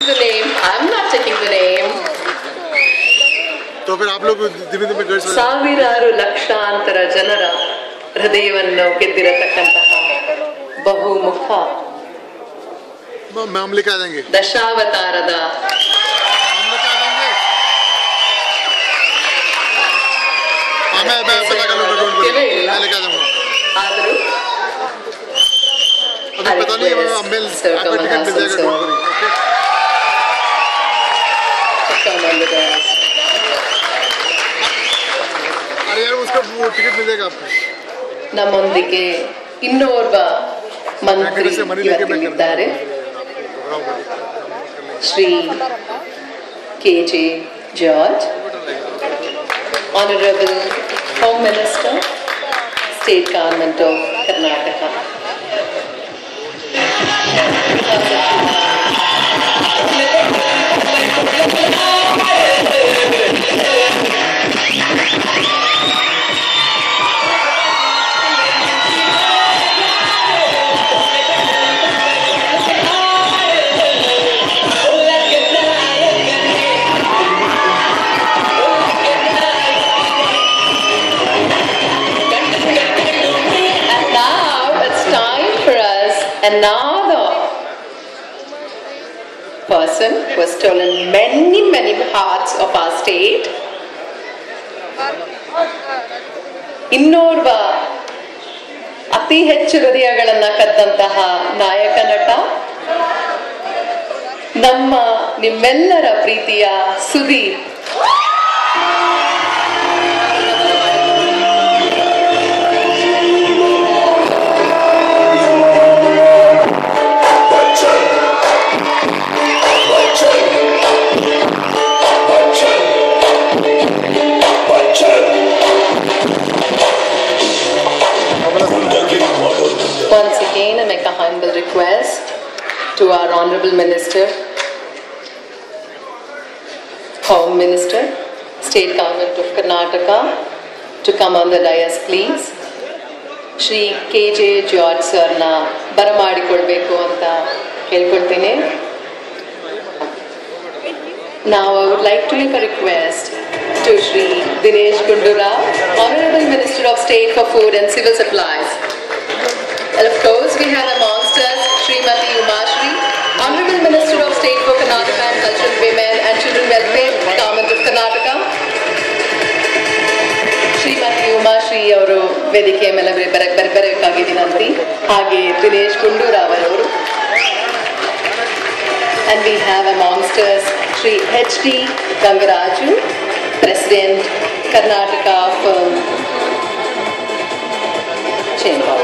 The name. I'm not taking the name. तो फिर आप लोग धीमे धीमे गर्ल्स ಸಾವಿರಾರು ಲಕ್ಷಾಂತರ ಜನರ ಹೃದಯವನ್ನು ಗೆದ್ದಿರತಕ್ಕಂತಹ ಬಹುಮುಖ हम लेके आ जाएंगे ದಶಾವತಾರದ मैं पता कर लूँगा डोंट वरी मैं लेके आ जाऊँगा ಆದರೂ अभी पता नहीं है मैं आपको टिकट मिल जाएगा डोंट वरी अरे यार उसका वो टिकट मिल जाएगा आपको ನಮ್ಮೊಂದಿಗೆ ಇನ್ನೋರ್ವ ಮಂತ್ರಿ ಇವತ್ತಿದ್ದಾರೆ Shri KJ George, Honorable Home Minister, State Government of Karnataka. Another person who has stolen many hearts of our state. ಇನ್ನೋರ್ವ ಅತಿ ಹೆಚ್ಚು ಹೃದಯಗಳನ್ನು ಕದ್ದಂತಹ ನಾಯಕ ನಟ ನಿಮ್ಮೆಲ್ಲರ ಪ್ರೀತಿಯ Sudeep. Once again, I make a humble request to our Honorable Minister, Home Minister, State Government of Karnataka, to come on the dais, please. Shri KJ George sir na ಬರಮಾಡಿಕೊಳ್ಬೇಕು ಅಂತ ಕೇಳ್ಕೊಳ್ತೀನಿ. Now I would like to make a request to Shri Dinesh Gundurao, Honorable Minister of State for Food and Civil Supplies. And of course, we have amongst us Srimati Umashri, Honorable Minister of State for Karnataka and Cultural Women and Children Welfare, Government of Karnataka. Srimati Umashri ಅವರು ವೇದಿಕೆ ಮೇಲೆ ಬರಬೇಕಾಗಿ ವಿನಂತಿ. ಹಾಗೆ ದಿನೇಶ್ ಗುಂಡೂರಾವ್ ಅವರು. And we have amongst us Shri H.D. Gangaraju, President, Karnataka Film Chamber.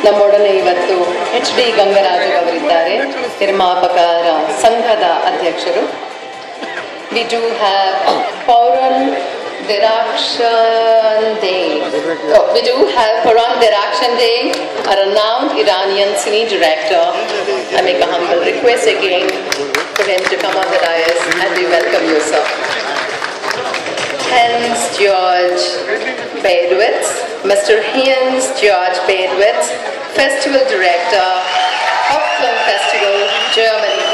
ನಮ್ಮೊಡನೆ ಇವತ್ತು HD Gangaraju ಅವರಿದ್ದಾರೆ, ನಿರ್ಮಾಪಕರ ಸಂಘದ ಅಧ್ಯಕ್ಷರು. We do have Pauran Derakhshande. We do have Pauran Derakhshande, a renowned Iranian cine director. I make a humble request again for him to come on the dais, and we welcome you, sir. Hans George Beidwitz, Mr. Hans George Beidwitz, Festival Director of Film Festival, Germany.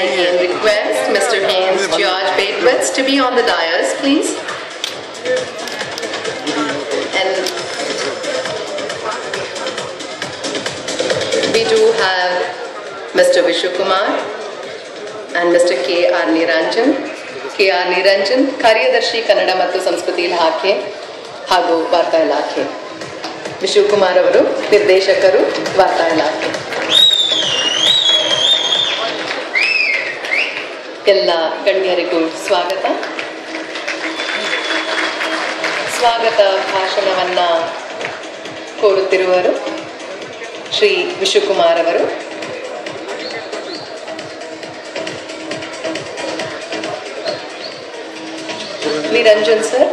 I can request Mr. Hans George Beidwitz to be on the dais, please. And we do have Mr. Vishwakumar and Mr. K.R. Niranjan. K.R. Niranjan, ಕಾರ್ಯದರ್ಶಿ ಕನ್ನಡ ಮತ್ತು ಸಂಸ್ಕೃತಿ ಇಲಾಖೆ ಹಾಗೂ ವಾರ್ತಾ ಇಲಾಖೆ. ವಿಶ್ವಕುಮಾರ್ ಅವರು ನಿರ್ದೇಶಕರು, ವಾರ್ತಾ ಇಲಾಖೆ. ಎಲ್ಲ ಗಣ್ಯರಿಗೂ ಸ್ವಾಗತ. ಸ್ವಾಗತ ಭಾಷಣವನ್ನ ಕೋರುತ್ತಿರುವರು ಶ್ರೀ ವಿಶ್ವಕುಮಾರ್ ಅವರು. ನಿರಂಜನ್ ಸರ್,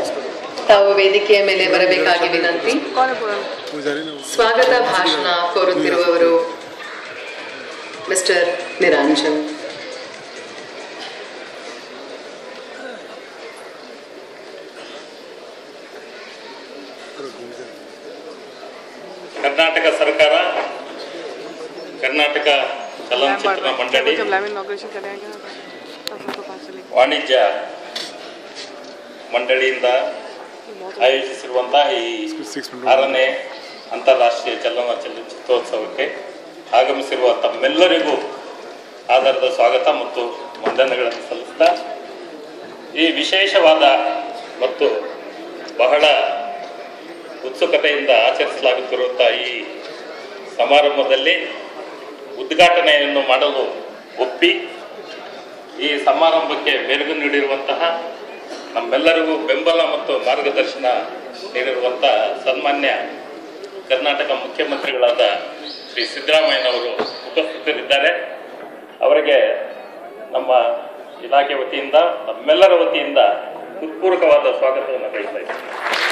ತಾವು ವೇದಿಕೆಯ ಮೇಲೆ ಬರಬೇಕಾಗಿ ವಿನಂತಿ. ಸ್ವಾಗತ ಭಾಷಣ ಕೋರುತ್ತಿರುವವರು ಮಿಸ್ಟರ್ ನಿರಂಜನ್. ಕರ್ನಾಟಕ ಸರ್ಕಾರ ಕರ್ನಾಟಕ ಚಲನಚಿತ್ರ ಮಂಡಳಿ ವಾಣಿಜ್ಯ ಮಂಡಳಿಯಿಂದ ಆಯೋಜಿಸಿರುವಂತಹ ಈ 6ನೇ ಅಂತಾರಾಷ್ಟ್ರೀಯ ಚಲನಚಿತ್ರೋತ್ಸವಕ್ಕೆ ಆಗಮಿಸಿರುವ ತಮ್ಮೆಲ್ಲರಿಗೂ ಆಧಾರದ ಸ್ವಾಗತ ಮತ್ತು ವಂದನೆಗಳನ್ನು ಸಲ್ಲಿಸ್ತಾ ಈ ವಿಶೇಷವಾದ ಮತ್ತು ಬಹಳ ಉತ್ಸುಕತೆಯಿಂದ ಆಚರಿಸಲಾಗುತ್ತಿರುವಂಥ ಈ ಸಮಾರಂಭದಲ್ಲಿ ಉದ್ಘಾಟನೆಯನ್ನು ಮಾಡಲು ಒಪ್ಪಿ ಈ ಸಮಾರಂಭಕ್ಕೆ ಮೆರುಗು ನೀಡಿರುವಂತಹ ನಮ್ಮೆಲ್ಲರಿಗೂ ಬೆಂಬಲ ಮತ್ತು ಮಾರ್ಗದರ್ಶನ ನೀಡಿರುವಂಥ ಸನ್ಮಾನ್ಯ ಕರ್ನಾಟಕ ಮುಖ್ಯಮಂತ್ರಿಗಳಾದ ಶ್ರೀ ಸಿದ್ದರಾಮಯ್ಯನವರು ಉಪಸ್ಥಿತರಿದ್ದಾರೆ. ಅವರಿಗೆ ನಮ್ಮ ಇಲಾಖೆ ವತಿಯಿಂದ ನಮ್ಮೆಲ್ಲರ ವತಿಯಿಂದ ಹೃತ್ಪೂರ್ವಕವಾದ ಸ್ವಾಗತವನ್ನು ಬಯಸ್ತಾ ಇದ್ದೇನೆ.